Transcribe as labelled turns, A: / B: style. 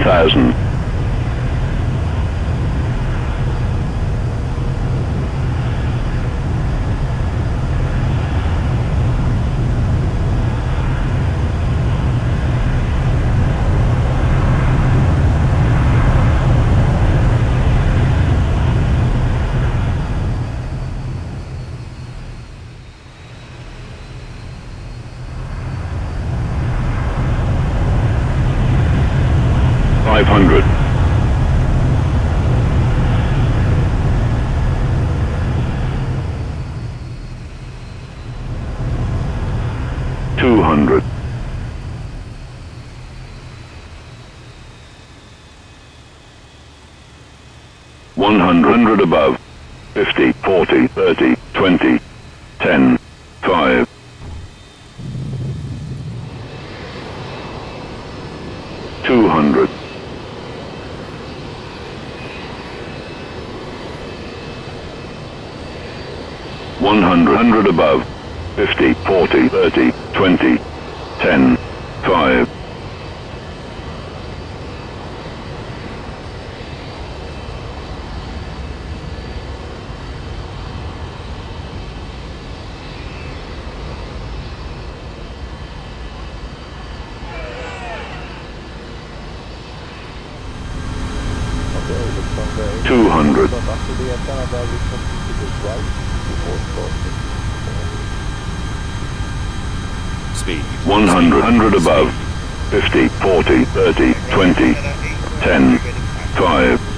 A: 1,000. 500. 200. 100 above. 50, 40, 30, 20, 10, 5. 200. 100 above. 50, 40, 30, 20, 10, 5. 200.
B: Speed.
A: 100 above. 50, 40, 30, 20, 10, 5.